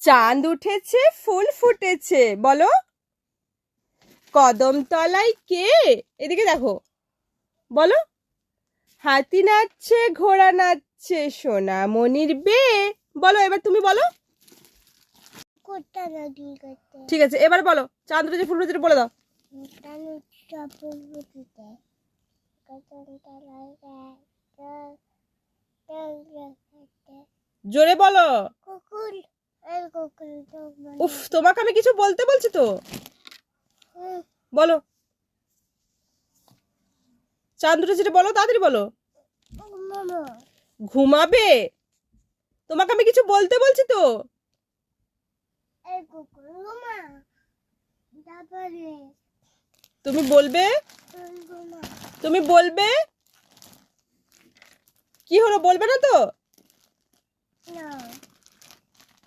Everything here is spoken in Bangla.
চাঁদ উঠেছে ফুল ফুটেছে বলো। কদম তলায় কে? এদিকে দেখো, বলো। হাতি নাচছে ঘোড়া নাচছে সোনামণির বে। বলো, এবার তুমি বলো। ঠিক আছে, এবার বলো চাঁদ উঠেছে ফুল ফুটেছে বলে দাও। জোরে বলো। উফ, তোমাকে আমি কিছু বলতে বলছি তো, বলো। চাঁদ উঠেছে বলো, তাড়াতাড়ি বলো। ঘুমাবে? তোমাকে আমি কিছু বলতে বলছি তো। তুমি বলবে, তুমি বলবে। কি হলো, বলবে না তো?